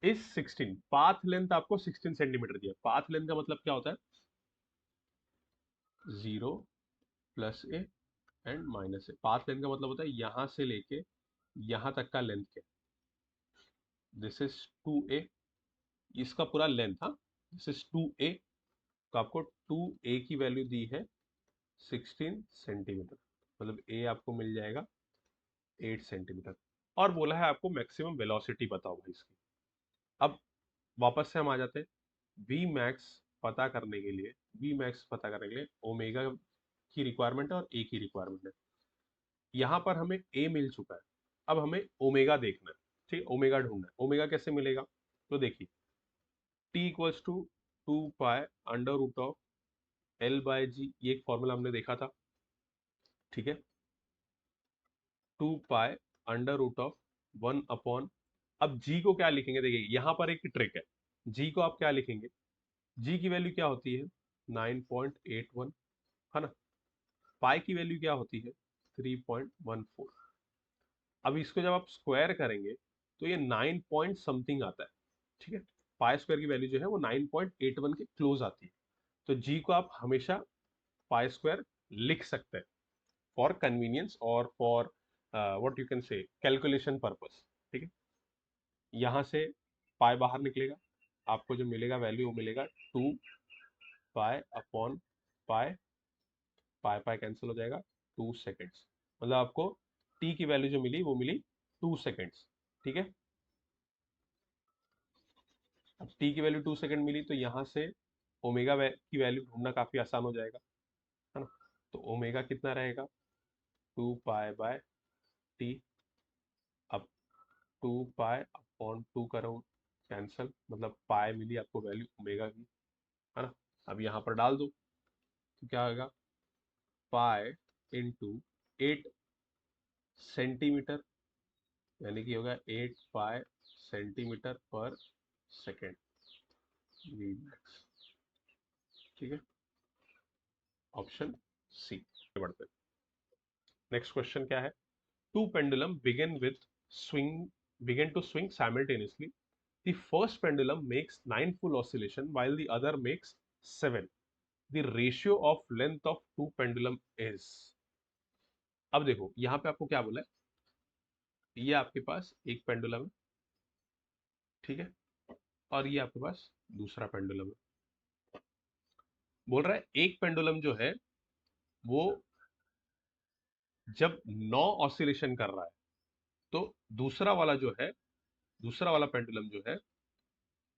Speaker 1: इज 16, पाथ लेंथ आपको 16 सेंटीमीटर दिया है। पाथ लेंथ का मतलब क्या होता है, 0 plus A and minus A. Path length का मतलब होता है यहां से लेके यहां तक का लेंथ क्या, दिस इज 2a, इसका पूरा लेंथ, हाँ, दिस इज 2a। तो आपको 2a की वैल्यू दी है 16 सेंटीमीटर, मतलब a आपको मिल जाएगा 8 सेंटीमीटर। और बोला है आपको मैक्सिमम वेलोसिटी बताओ भाई इसकी। अब वापस से हम आ जाते हैं, वी मैक्स पता करने के लिए, वी मैक्स पता करने के लिए ओमेगा की रिक्वायरमेंट है और ए की रिक्वायरमेंट है। यहाँ पर हमें ए मिल चुका है, अब हमें ओमेगा देखना है। ठीक, ओमेगा ढूंढना है। ओमेगा कैसे मिलेगा, तो देखिए T equals to 2 pi under root of L by G, ये एक फॉर्मूला हमने देखा था। ठीक है, 2 pi under root of 1 upon, अब जी को क्या लिखेंगे, देखिए यहाँ पर एक ट्रिक है, जी को आप क्या लिखेंगे, जी की वैल्यू क्या होती है 9.81, है ना। पाई की वैल्यू क्या होती है 3.14। अब इसको जब आप स्क्वायर करेंगे तो ये 9 पॉइंट समथिंग आता है। ठीक है, पाई स्क्वायर की वैल्यू जो है वो 9.81 के क्लोज आती है। तो जी को आप हमेशा पाई स्क्वायर लिख सकते हैं फॉर कन्वीनियंस और for what you can say calculation purpose. ठीक है, यहाँ से पाई बाहर निकलेगा, आपको जो मिलेगा वैल्यू वो मिलेगा 2 पाई अपॉन पाई, पाई पाई कैंसिल हो जाएगा, 2 सेकेंड्स। मतलब आपको टी की वैल्यू जो मिली वो मिली 2 सेकेंड्स। ठीक है, अब टी की वैल्यू 2 सेकेंड मिली तो यहाँ से ओमेगा की वैल्यू ढूंढना काफी आसान हो जाएगा, है ना। तो ओमेगा कितना रहेगा 2 पाई बाय टी। अब 2 पाई अपॉन 2 करो कैंसल, मतलब पाई मिली आपको वैल्यू ओमेगा की, है ना। अब यहाँ पर डाल दो तो क्या होगा, पाई इंटू 8 सेंटीमीटर, यानी कि होगा 8 पाई सेंटीमीटर पर सेकेंड, वी मैक्स। ठीक है, ऑप्शन सी। बढ़ते हैं, नेक्स्ट क्वेश्चन क्या है, two pendulum begin to swing simultaneously. The first pendulum makes 9 full oscillation while the other makes 7. The ratio of length of two pendulum is. अब देखो यहाँ पे आपको क्या बोला है, ये आपके पास एक पेंडुलम है, ठीक है, और ये आपके पास दूसरा पेंडुलम है। बोल रहा है एक पेंडुलम जो है वो जब 9 ऑसिलेशन कर रहा है, तो दूसरा वाला जो है, दूसरा वाला पेंडुलम जो है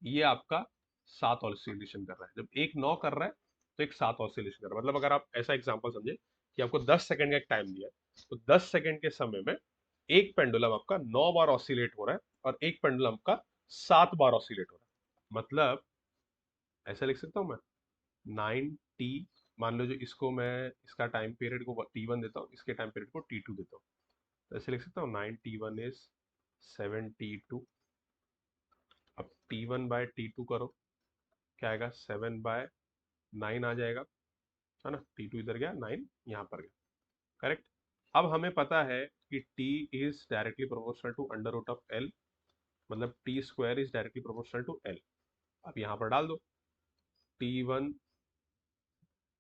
Speaker 1: ये आपका 7 ऑसिलेशन कर रहा है। जब एक 9 कर रहा है तो एक 7 ऑसिलेशन कर रहा है। मतलब अगर आप ऐसा एग्जांपल समझे कि आपको 10 सेकंड का एक टाइम दिया है, तो 10 सेकंड के समय में एक पेंडुलम आपका 9 बार ऑसिलेट हो रहा है और एक पेंडुलम का 7 बार ऑसिलेट हो रहा है। मतलब ऐसा लिख सकता हूं मैं, 9t, मान लो जो इसको मैं इसका टाइम पीरियड को t1 देता हूँ, इसके टाइम पीरियड को t2 देता हूँ, तो ऐसे लिख सकता हूँ 9t1 इज 7t2। अब t1 बाय t2 करो, क्या आएगा, 7/9 आ जाएगा, है ना। t2 इधर गया, 9 यहाँ पर गया, करेक्ट। अब हमें पता है कि t is directly proportional to under root of l, मतलब t square is directly proportional to l। अब यहाँ पर डाल दो, t1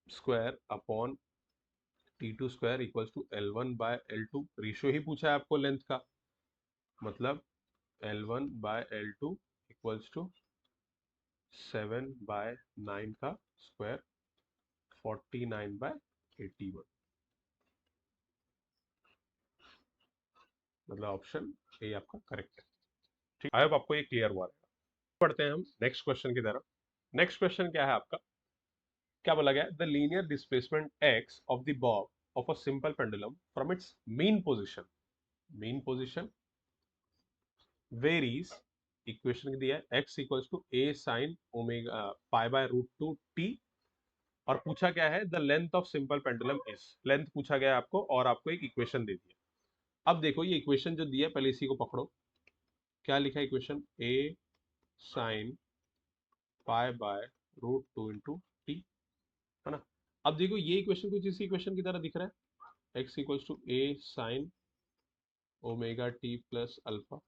Speaker 1: square upon t2 square equals to l1 by l2। Ratio ही पूछा है आपको लेंथ का, मतलब l1 by l2 equals to 7/9 का स्क्वायर, 49/81। मतलब ऑप्शन ए आपका करेक्ट है। ठीक, आई होप आपको ये क्लियर हुआ रहेगा। पढ़ते हैं हम नेक्स्ट क्वेश्चन की तरफ। नेक्स्ट क्वेश्चन क्या है आपका, क्या बोला गया, the linear displacement x of the bob of a simple pendulum from its mean position varies, equation दिया है x equals to a sine omega pi by root two t, और पूछा क्या है, the length of simple pendulum is, length पूछा गया है आपको और आपको एक इक्वेशन दे दी है। अब देखो ये इक्वेशन जो दिया है, पहले इसी को पकड़ो, क्या लिखा है equation, a sine pi by root two into t, है ना। अब देखो ये इक्वेशन कुछ इसी इक्वेशन की तरह दिख रहा है, x equals to a sine omega T plus alpha,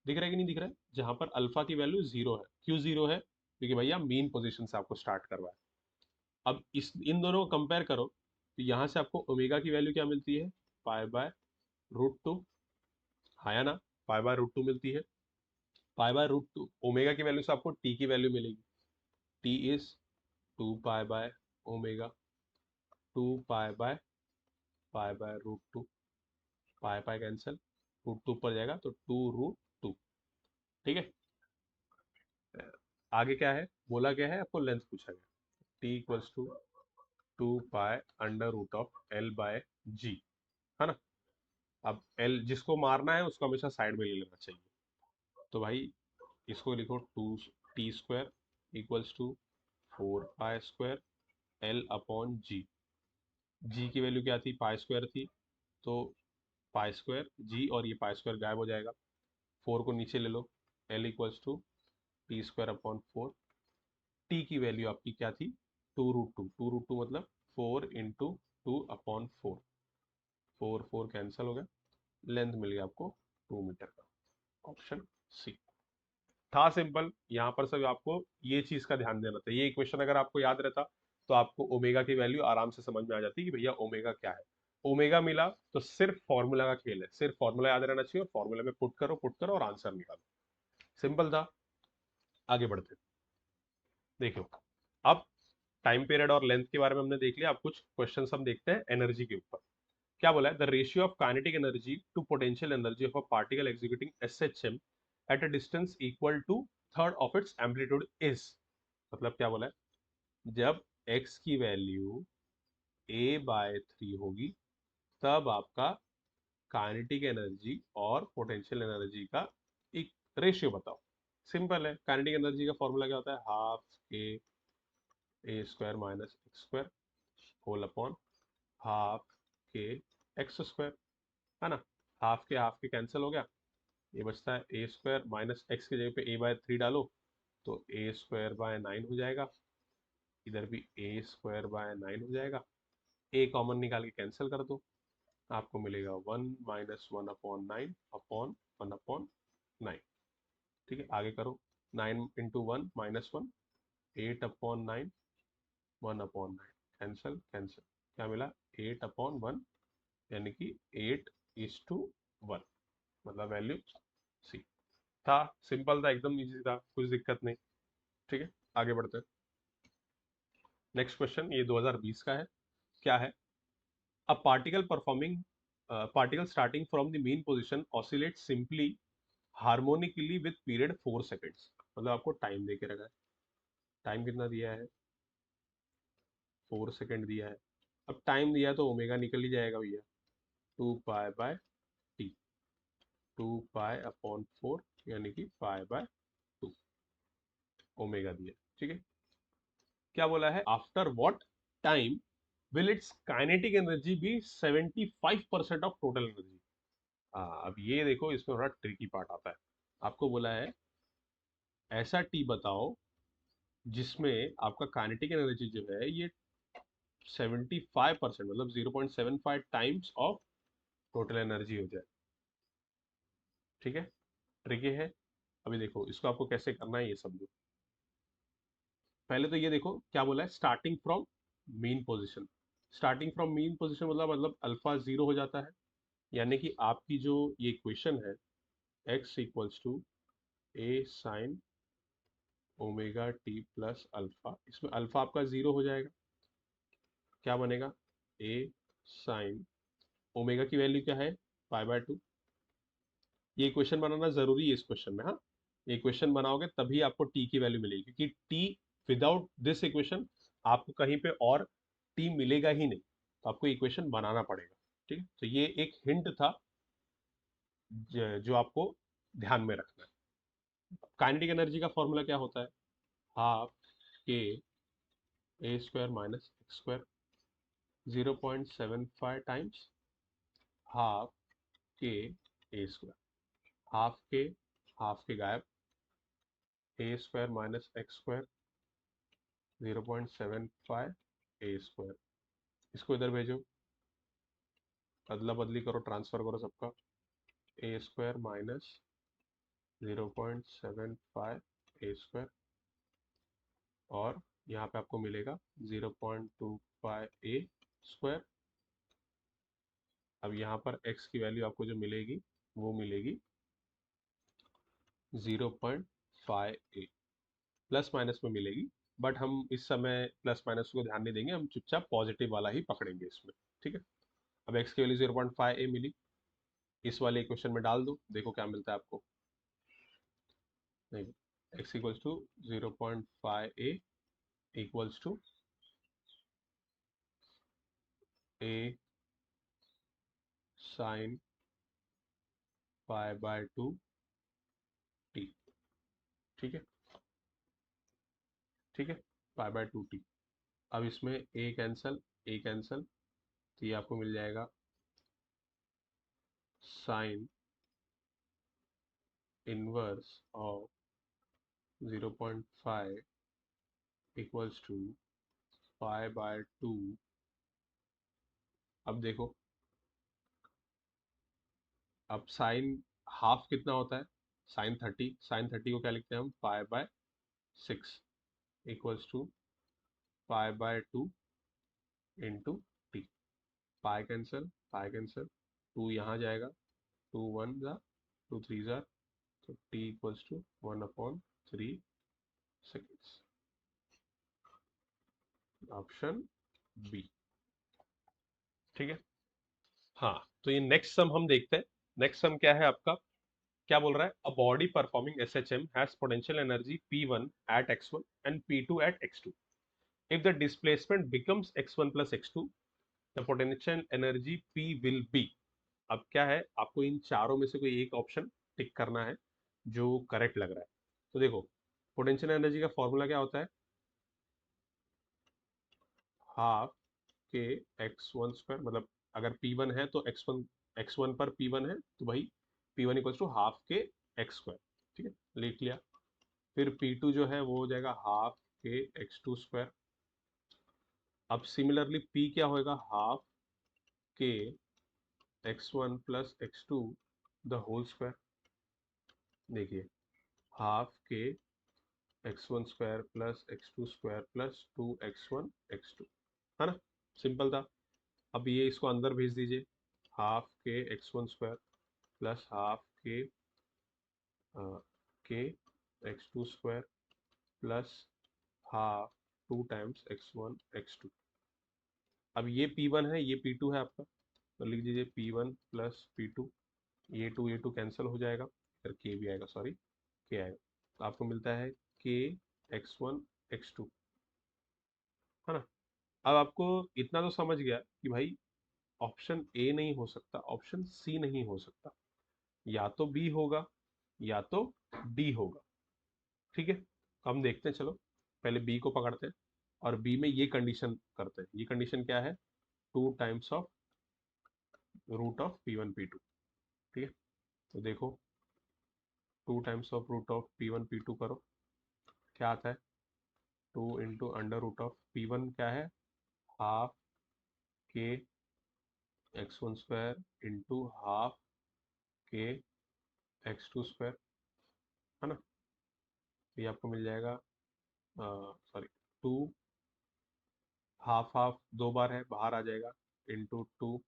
Speaker 1: दिख रहा है कि नहीं दिख रहा है, जहां पर अल्फा की वैल्यू जीरो है। क्यों जीरो है, क्योंकि भैया मीन पोजीशन से आपको स्टार्ट करवाया। अब इस इन दोनों को कंपेयर करो, तो यहाँ से आपको ओमेगा की वैल्यू क्या मिलती है, पाई बाय रूट टू, हाँ या ना, पाई बाय रूट टू मिलती है। Pi by root two omega की वैल्यू से आपको टी की वैल्यू मिलेगी, t is 2 pi by omega, 2 pi by root two, pi pi cancel, root two पर जाएगा तो 2√2, ठीक है। आगे क्या है, बोला क्या है आपको, लेंथ पूछा गया, T equals to 2 pi under root of L by G, है ना। अब एल जिसको मारना है उसको हमेशा साइड में ले लेना चाहिए, तो भाई इसको लिखो 2t² equals to 4 pi square L upon G. G की वैल्यू क्या थी, पाई स्क्वायर थी, तो पाई स्क्वायर जी, और ये पाई स्क्वायर गायब हो जाएगा, 4 को नीचे ले लो, L equals to t² upon 4। T की वैल्यू आपकी क्या थी, 2√2, 2√2 मतलब 4 × 2 अपॉन 4, 4 कैंसिल हो गया, लेंथ मिल गया आपको 2 मीटर का, ऑप्शन सी। था सिंपल, यहाँ पर सब आपको ये चीज का ध्यान देना था, ये इक्वेशन अगर आपको याद रहता तो आपको ओमेगा की वैल्यू आराम से समझ में आ जाती कि भैया ओमेगा क्या है। ओमेगा मिला तो सिर्फ फॉर्मूला का खेल है, सिर्फ फॉर्मूला याद रहना चाहिए और फॉर्मूला में पुट करो और आंसर निकालो, सिंपल था। आगे बढ़ते देखो, अब टाइम पीरियड और लेंथ के बारे में हमने देख लिया, अब कुछ क्वेश्चन हम देखते हैं एनर्जी के ऊपर। क्या बोला है, the ratio of kinetic energy to potential energy of a particle executing SHM at a distance equal to third of its amplitude is. मतलब क्या बोला है, जब x की वैल्यू a/3 होगी तब आपका काइनेटिक एनर्जी और पोटेंशियल एनर्जी का एक रेशियो बताओ। सिंपल है, काइनेटिक एनर्जी का फॉर्मूला क्या होता है, हाफ के ए square minus x square whole upon half K X square, है ना। हाफ के कैंसिल हो गया, ये बचता है ए स्क्वायर माइनस एक्स की जगह पे a/3 डालो तो a² बाय 9 हो जाएगा, इधर भी a² बाय 9 हो जाएगा, a कॉमन निकाल के कैंसिल कर दो, आपको मिलेगा 1 - 1/9 अपॉन 1/9, ठीक है। आगे करो, 9 × 1 - 1, 8/9, 1/9 कैंसिल कैंसिल, क्या मिला, 8/1 यानी कि 8:1, मतलब वैल्यू सी। था, सिंपल था, एकदम इजी था, कुछ दिक्कत नहीं। ठीक है, आगे बढ़ते हैं। नेक्स्ट क्वेश्चन ये 2020 का है। क्या है? A particle starting from the main position oscillate simply harmonically with period 4 seconds. मतलब आपको टाइम दे के रखा है। टाइम कितना दिया है? 4 सेकेंड दिया है। अब टाइम दिया तो ओमेगा निकल ही जाएगा भैया। 2 pi by T, 2 pi upon 4, यानी कि पाई/2 ओमेगा दिया। ठीक है, क्या बोला है? After what time will its kinetic energy be 75% of total energy. हाँ, अब ये देखो, इसमें थोड़ा ट्रिकी पार्ट आता है। आपको बोला है ऐसा टी बताओ जिसमें आपका काइनेटिक एनर्जी जो है ये 75%, मतलब 0.75 टाइम्स ऑफ टोटल एनर्जी हो जाए। ठीक है, ट्रिकी है। अभी देखो इसको आपको कैसे करना है ये समझो। पहले तो ये देखो क्या बोला है, starting from mean position. Starting from mean position मतलब अल्फा 0 हो जाता है। यानी कि आपकी जो ये इक्वेशन है, x equals to A sine omega T plus alpha, इसमें अल्फा आपका 0 हो जाएगा। क्या बनेगा? ए साइन ओमेगा की वैल्यू क्या है? पाई/2। ये इक्वेशन बनाना जरूरी है इस क्वेश्चन में। हाँ, ये इक्वेशन बनाओगे तभी आपको टी की वैल्यू मिलेगी, क्योंकि टी विदाउट दिस इक्वेशन आपको कहीं पे और टी मिलेगा ही नहीं, तो आपको इक्वेशन बनाना पड़ेगा। ठीक है, तो ये एक हिंट था जो आपको ध्यान में रखना है। काइनेटिक एनर्जी का फॉर्मूला क्या होता है? हाफ के ए square minus x square, 0.75 times half के ए स्क्वायर। हाफ के गायब, A square minus x square, 0.75 A square. इसको इधर भेजो, अदला बदली करो, ट्रांसफर करो सबका। A square minus 0.75 A square, और यहाँ पे आपको मिलेगा 0.25 ए स्क्वायर। अब यहाँ पर x की वैल्यू आपको जो मिलेगी वो मिलेगी 0.5 ए, प्लस माइनस में मिलेगी। बट हम इस समय प्लस माइनस को ध्यान नहीं देंगे, हम चुपचाप पॉजिटिव वाला ही पकड़ेंगे इसमें। ठीक है, अब x की वैल्यू 0.5 ए मिली, इस वाले इक्वेशन में डाल दो, देखो क्या मिलता है आपको। नहीं, x equals to 0.5 A equals to A sine पाई/2 टी। ठीक है, ठीक है, पाई/2 टी। अब इसमें ए कैंसल, ए कैंसल, तो ये आपको मिल जाएगा sine inverse of 0.5 equals to पाई/2। अब देखो, अब साइन हाफ कितना होता है? साइन 30। साइन 30 को क्या लिखते हैं हम? पाई/6 इक्वल्स टू पाई/2 into T. Pi cancel, pi cancel, 2 यहाँ जाएगा, 2 1 जा, 2 3 जा, तो t equals to 1/3 seconds. Option B. ठीक है, हाँ, तो ये नेक्स्ट सम हम देखते हैं। नेक्स्ट सम क्या है आपका? क्या बोल रहा है? A body performing SHM has potential energy P1 at x1 and P2 at x2. If the displacement becomes x1 plus x2, the potential energy P will be। अब क्या है, आपको इन चारों में से कोई एक ऑप्शन टिक करना है जो करेक्ट लग रहा है। तो देखो, पोटेंशियल एनर्जी का फॉर्मूला क्या होता है? हाफ के x1 स्क्वायर, मतलब अगर P1 है तो x1 पर P1 है तो भाई P1 इक्वल्स टू हाफ के x स्क्वायर। ठीक है, लिख लिया। फिर P2 जो है वो हो जाएगा हाफ के x2 स्क्वायर। अब सिमिलरली P क्या होएगा? Half k x1 plus x2 the whole square. देखिए, half k x1 square plus x2 square plus 2x1 x2, है ना? सिंपल था। अब ये इसको अंदर भेज दीजिए, half k x1 square plus half के x2 square plus half 2 times x1 x2। अब ये P1 है, ये P2 है आपका, तो लिख दीजिए P1 प्लस P2। ये टू कैंसिल हो जाएगा, फिर K भी आएगा, सॉरी K आएगा, तो आपको मिलता है K x1 x2, है ना। अब आपको इतना तो समझ गया कि भाई ऑप्शन ए नहीं हो सकता, ऑप्शन सी नहीं हो सकता, या तो बी होगा या तो डी होगा। ठीक है, हम देखते हैं, चलो पहले बी को पकड़ते हैं और बी में ये कंडीशन करते हैं। ये कंडीशन क्या है? 2 times of root of P1 P2। ठीक है, तो देखो 2 times of root of P1 P2 करो, क्या आता है? 2 into under root of P1 क्या है? Half k x1 square into half के x2 स्क्वायर, है ना। तो ये आपको मिल जाएगा, सॉरी, 2, हाफ हाफ 2 बार है, बाहर आ जाएगा, इंटू 2,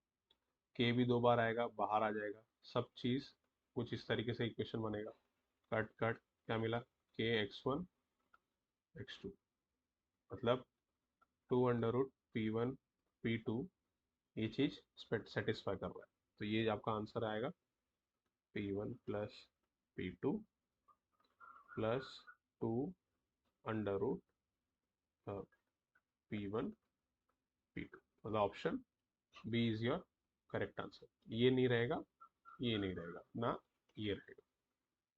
Speaker 1: के भी 2 बार आएगा, बाहर आ जाएगा। सब चीज़ कुछ इस तरीके से इक्वेशन बनेगा। कट कट, क्या मिला? के x1 x2, मतलब 2 अंडर रूट P1 P2, ये चीज़ सेटिस्फाई कर रहा है, तो ये आपका आंसर आएगा P1 plus P2 plus 2 under root P1 P2, मतलब option B is your correct answer. ये नहीं रहेगा, ये नहीं रहेगा ना, ये रहेगा,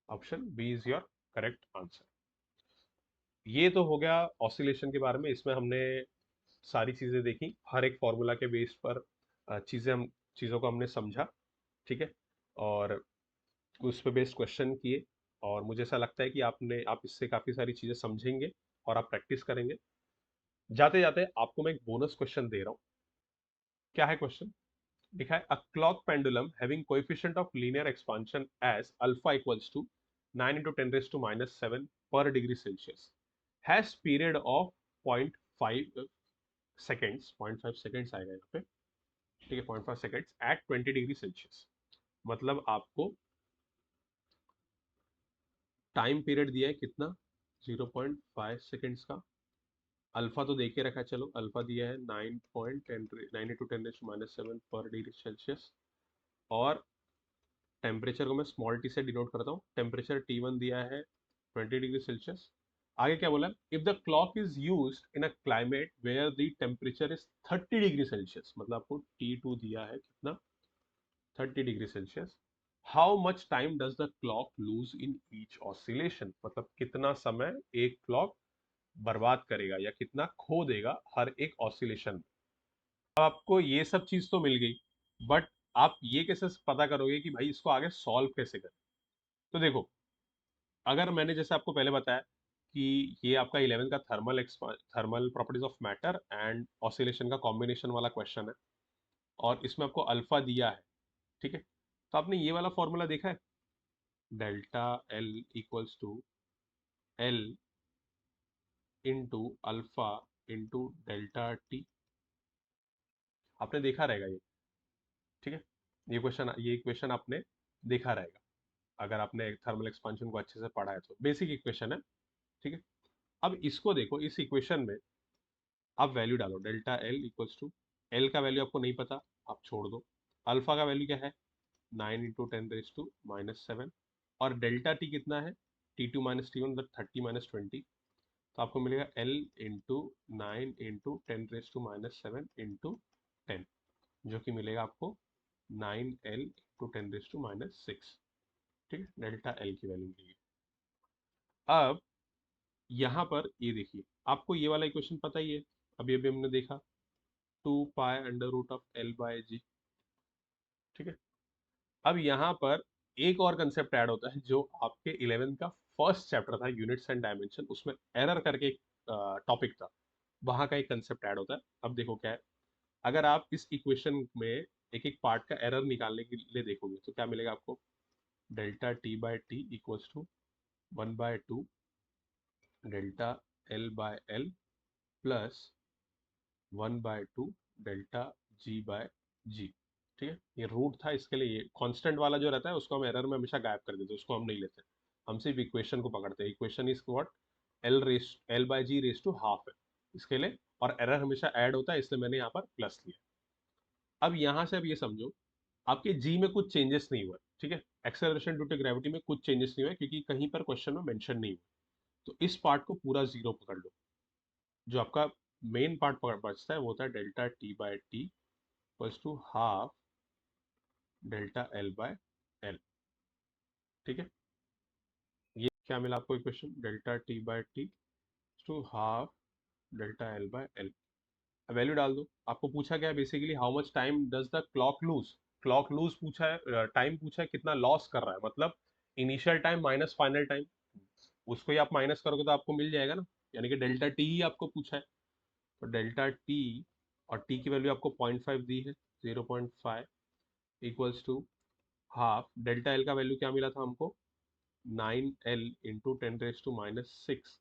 Speaker 1: option B is your correct answer. ये तो हो गया ऑसिलेशन के बारे में, इसमें हमने सारी चीजें देखी, हर एक फॉर्मूला के बेस पर चीजों को हमने समझा। ठीक है, और उस पे बेस्ड क्वेश्चन किए, और मुझे ऐसा लगता है कि आप इससे काफी सारी चीजें समझेंगे और आप प्रैक्टिस करेंगे। जाते जाते आपको मैं एक बोनस क्वेश्चन दे रहा हूँ। क्या है क्वेश्चन? लिखा है, a clock pendulum having coefficient of linear expansion as alpha equals to 9 into 10 raised to minus 7 per degree Celsius has period of 0.5 seconds, 0.5 seconds आएगा यहाँ पे, ठीक है, 0.5 seconds at 20 डिग्री सेल्सियस। मतलब आपको टाइम पीरियड दिया है कितना? 0.5 सेकेंड्स का। अल्फा तो दे के रखा है, चलो अल्फा दिया है 9 into 10 raised to minus 7 पर डिग्री सेल्सियस, और टेम्परेचर को मैं स्मॉल टी से डिनोट करता हूँ। टेम्परेचर T1 दिया है 20 डिग्री सेल्सियस। आगे क्या बोला? If the clock is used in a climate where the temperature is 30 degree Celsius, मतलब आपको T2 दिया है कितना? 30 degree Celsius. How much time does the clock lose in each oscillation, मतलब कितना समय एक क्लॉक बर्बाद करेगा या कितना खो देगा हर एक ऑसिलेशन में। अब आपको ये सब चीज तो मिल गई, बट आप ये कैसे पता करोगे कि भाई इसको आगे सॉल्व कैसे करें? तो देखो, अगर मैंने जैसे आपको पहले बताया कि ये आपका 11 का thermal properties of matter and oscillation का कॉम्बिनेशन वाला क्वेश्चन है, और इसमें आपको अल्फा दिया है। ठीक है, तो आपने ये वाला फॉर्मूला देखा है, delta l equals to l into alpha into delta t, आपने देखा रहेगा ये। ठीक है, ये इक्वेशन आपने देखा रहेगा, अगर आपने थर्मल एक्सपांशन को अच्छे से पढ़ा है तो। बेसिक इक्वेशन है। ठीक है, अब इसको देखो, इस इक्वेशन में आप वैल्यू डालो, delta l equals to, l का वैल्यू आपको नहीं पता, आप छोड़ दो। अल्फा का वैल्यू क्या है? 9 इंटू 10 रेज टू माइनस 7, और डेल्टा टी कितना है? T2 माइनस T1, मतलब 30 माइनस 20, तो आपको मिलेगा L into 9 into 10 raise to minus 7 into 10, जो कि मिलेगा आपको 9L into 10 raise to minus 6। ठीक है, डेल्टा एल की वैल्यू मिलेगी। अब यहाँ पर ये देखिए, आपको ये वाला इक्वेशन पता ही है, अभी अभी हमने देखा, 2 pi under root of L by G. ठीक है, अब यहाँ पर एक और कंसेप्ट ऐड होता है जो आपके 11th का फर्स्ट चैप्टर था, यूनिट्स एंड डायमेंशन, उसमें एरर करके एक टॉपिक था, वहां का एक कंसेप्ट ऐड होता है। अब देखो क्या है, अगर आप इस इक्वेशन में एक एक पार्ट का एरर निकालने के लिए देखोगे तो क्या मिलेगा आपको? Delta T by T equals to 1/2 delta L by L plus 1/2 delta G by G. ठीक है, ये रूट था, इसके लिए ये कांस्टेंट वाला जो रहता है उसको हम एरर में हमेशा गायब कर देते हैं, उसको हम नहीं लेते। हम सिर्फ इक्वेशन को पकड़ते हैं। Equation is what, l by g raise to half है इसके लिए, और एरर हमेशा ऐड होता है, इसलिए मैंने यहाँ पर प्लस लिया। अब यहाँ से अब ये समझो, आपके जी में कुछ चेंजेस नहीं हुआ, ठीक है, एक्सेलरेशन ड्यू टू ग्रेविटी में कुछ चेंजेस नहीं हुए, क्योंकि कहीं पर क्वेश्चन में मेंशन नहीं हुआ। तो इस पार्ट को पूरा जीरो पकड़ लो। जो आपका मेन पार्ट बचता है वो होता है delta t by t equals to half delta L by l. ठीक है, ये क्या मिला आपको equation, delta t by t to half delta L by l. Value डाल दो। आपको पूछा गया basically how much time does the clock lose. Clock lose पूछा है, टाइम पूछा है कितना लॉस कर रहा है, मतलब initial time minus final time, उसको ही आप माइनस करोगे तो आपको मिल जाएगा ना, यानी कि डेल्टा टी ही आपको पूछा है। तो डेल्टा टी, और टी की वैल्यू आपको 0.5 दी है, 0.5 equals to half delta l का वैल्यू क्या मिला था हमको, 9L इंटू 10⁻⁻⁶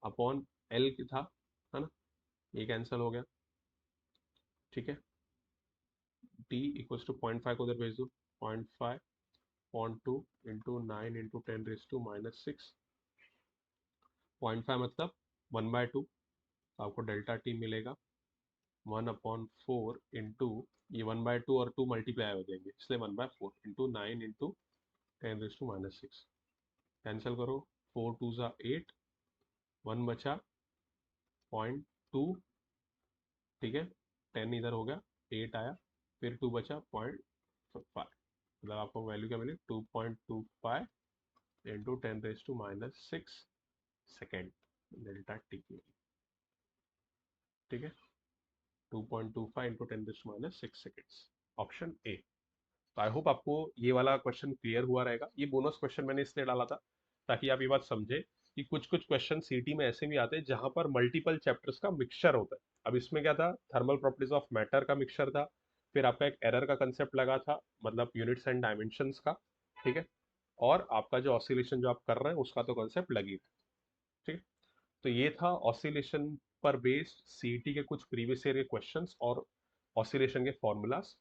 Speaker 1: अपॉन एल की था, है ना, ये कैंसिल हो गया। ठीक है, t इक्वल्स टू 0.5 को उधर भेज दो, 0.5 पॉइंट टू इंटू 9 इंटू 10⁻⁻⁶, 0.5 मतलब 1/2, तो आपको डेल्टा टी मिलेगा 1/4 इंटू, ये 1/2 और 2 मल्टीप्लाई हो जाएंगे, इसलिए 1/4 इंटू 9 इंटू 10⁻⁻⁶। कैंसिल करो, 4 2 ज़ा 8, 1 बचा 0.2, ठीक है, 10 इधर हो गया, 8 आया, फिर 2 बचा 0.5, मतलब आपको वैल्यू क्या मिली, 2.25 इंटू 10⁻⁻⁶ सेकेंड डेल्टा टी की। ठीक है, 2.25 इंटू 10⁻⁶ सेकेंड्स, ऑप्शन ए। तो आई होप आपको ये वाला क्वेश्चन क्लियर हुआ रहेगा। ये बोनस क्वेश्चन मैंने इसलिए डाला था ताकि आप ये बात समझे कि कुछ कुछ क्वेश्चन सीटी में ऐसे भी आते हैं जहां पर मल्टीपल चैप्टर्स का मिक्सचर होता है। अब इसमें क्या था, थर्मल प्रॉपर्टीज ऑफ मैटर का मिक्सचर था, फिर आपका एक एरर का कंसेप्ट लगा था, मतलब यूनिट्स एंड डायमेंशंस का, ठीक है, और आपका जो ऑसिलेशन जो आप कर रहे हैं उसका तो कंसेप्ट लगी था। ठीक है, तो ये था ऑसिलेशन पर बेस्ड सीईटी के कुछ प्रीवियस ईयर के क्वेश्चंस और ऑसिलेशन के फॉर्मूलाज।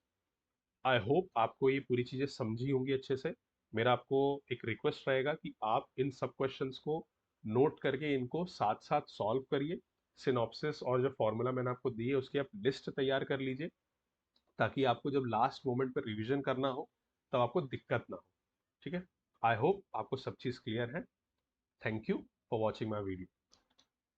Speaker 1: आई होप आपको ये पूरी चीजें समझी होंगी अच्छे से। मेरा आपको एक रिक्वेस्ट रहेगा कि आप इन सब क्वेश्चंस को नोट करके इनको साथ साथ सॉल्व करिए। सिनॉप्सिस और जो फॉर्मूला मैंने आपको दी है उसकी आप लिस्ट तैयार कर लीजिए, ताकि आपको जब लास्ट मोमेंट पर रिवीजन करना हो तब आपको दिक्कत ना हो। ठीक है, आई होप आपको सब चीज़ क्लियर है। Thank you for watching my video.